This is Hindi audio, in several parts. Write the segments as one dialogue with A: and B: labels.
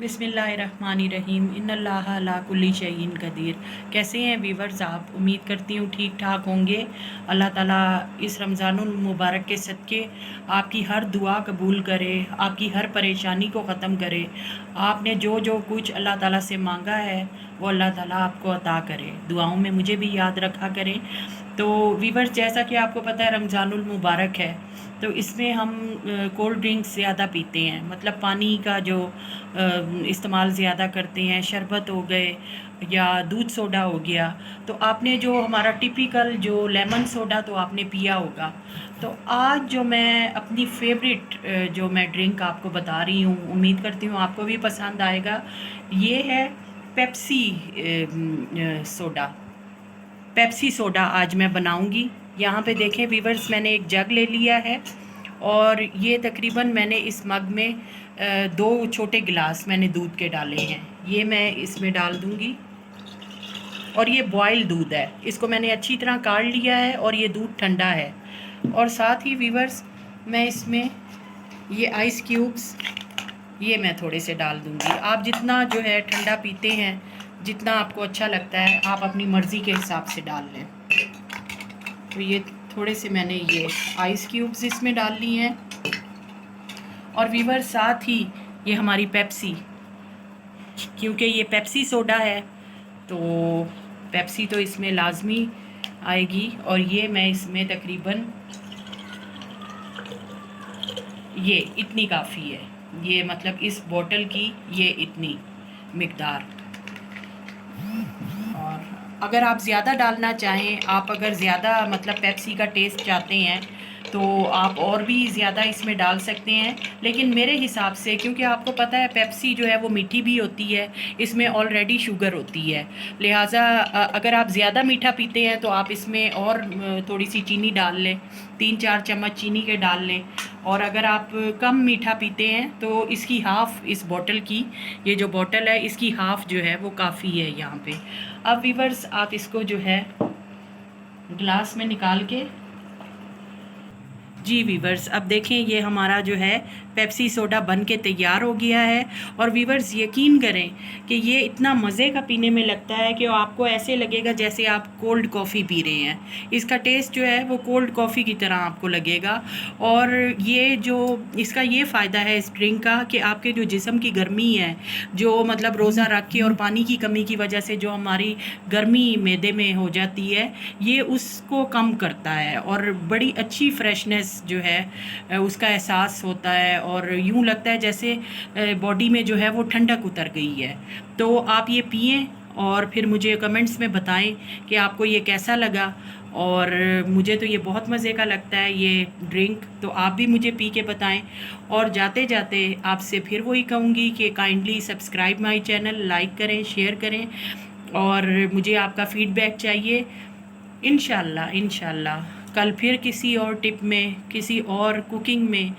A: बिस्मिल्लाहिर्रहमानिर्रहीम इन्नल्लाहा अला कुल्ली शैइन कदीर। कैसे हैं वीवर्स आप? उम्मीद करती हूँ ठीक ठाक होंगे। अल्लाह ताला इस रमज़ानुल मुबारक के सदक़े आपकी हर दुआ कबूल करे, आपकी हर परेशानी को ख़त्म करे। आपने जो जो कुछ अल्लाह ताला से मांगा है वो अल्लाह ताला आपको अता करे। दुआओं में मुझे भी याद रखा करें। तो वीवर्स, जैसा कि आपको पता है रमज़ानुल मुबारक है, तो इसमें हम कोल्ड ड्रिंक्स ज़्यादा पीते हैं, मतलब पानी का जो इस्तेमाल ज़्यादा करते हैं। शरबत हो गए या दूध सोडा हो गया। तो आपने जो हमारा टिपिकल जो लेमन सोडा तो आपने पिया होगा। तो आज जो मैं अपनी फेवरेट जो मैं ड्रिंक आपको बता रही हूँ, उम्मीद करती हूँ आपको भी पसंद आएगा। ये है पेप्सी सोडा। पेप्सी सोडा आज मैं बनाऊंगी। यहाँ पे देखें वीवर्स, मैंने एक जग ले लिया है और ये तकरीबन मैंने इस मग में 2 छोटे गिलास मैंने दूध के डाले हैं। ये मैं इसमें डाल दूंगी और ये बॉयल दूध है, इसको मैंने अच्छी तरह काढ़ लिया है और ये दूध ठंडा है। और साथ ही वीवर्स, मैं इसमें ये आइस क्यूब्स ये मैं थोड़े से डाल दूंगी। आप जितना जो है ठंडा पीते हैं, जितना आपको अच्छा लगता है, आप अपनी मर्ज़ी के हिसाब से डाल लें। तो ये थोड़े से मैंने ये आइस क्यूब्स इसमें डाल लिए हैं। और वीवर, साथ ही ये हमारी पेप्सी, क्योंकि ये पेप्सी सोडा है तो पेप्सी तो इसमें लाजमी आएगी। और ये मैं इसमें तकरीबन ये इतनी काफ़ी है, ये मतलब इस बोतल की ये इतनी मिकदार। और अगर आप ज़्यादा डालना चाहें, आप अगर ज़्यादा मतलब पेप्सी का टेस्ट चाहते हैं तो आप और भी ज़्यादा इसमें डाल सकते हैं। लेकिन मेरे हिसाब से, क्योंकि आपको पता है पेप्सी जो है वो मीठी भी होती है, इसमें ऑलरेडी शुगर होती है, लिहाजा अगर आप ज़्यादा मीठा पीते हैं तो आप इसमें और थोड़ी सी चीनी डाल लें, 3-4 चम्मच चीनी के डाल लें। और अगर आप कम मीठा पीते हैं तो इसकी हाफ़, इस बोतल की, ये जो बोतल है इसकी हाफ़ जो है वो काफ़ी है यहाँ पे। अब वीवर्स, आप इसको जो है गिलास में निकाल के, जी वीवर्स, अब देखें ये हमारा जो है पेप्सी सोडा बन के तैयार हो गया है। और वीवर्स, यकीन करें कि ये इतना मज़े का पीने में लगता है कि आपको ऐसे लगेगा जैसे आप कोल्ड कॉफ़ी पी रहे हैं। इसका टेस्ट जो है वो कोल्ड कॉफ़ी की तरह आपको लगेगा। और ये जो इसका ये फ़ायदा है इस ड्रिंक का कि आपके जो जिस्म की गर्मी है, जो मतलब रोज़ा रख के और पानी की कमी की वजह से जो हमारी गर्मी मैदे में हो जाती है, ये उसको कम करता है और बड़ी अच्छी फ्रेशनेस जो है उसका एहसास होता है और यूँ लगता है जैसे बॉडी में जो है वो ठंडक उतर गई है। तो आप ये पिएं और फिर मुझे कमेंट्स में बताएं कि आपको ये कैसा लगा। और मुझे तो ये बहुत मज़े का लगता है ये ड्रिंक, तो आप भी मुझे पी के बताएं। और जाते जाते आपसे फिर वही कहूँगी कि kindly subscribe my channel, like करें, शेयर करें और मुझे आपका फ़ीडबैक चाहिए। इंशाल्लाह कल फिर किसी और टिप में, किसी और कुकिंग में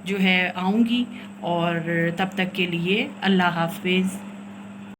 A: जो है आऊँगी। और तब तक के लिए अल्लाह हाफ़िज़।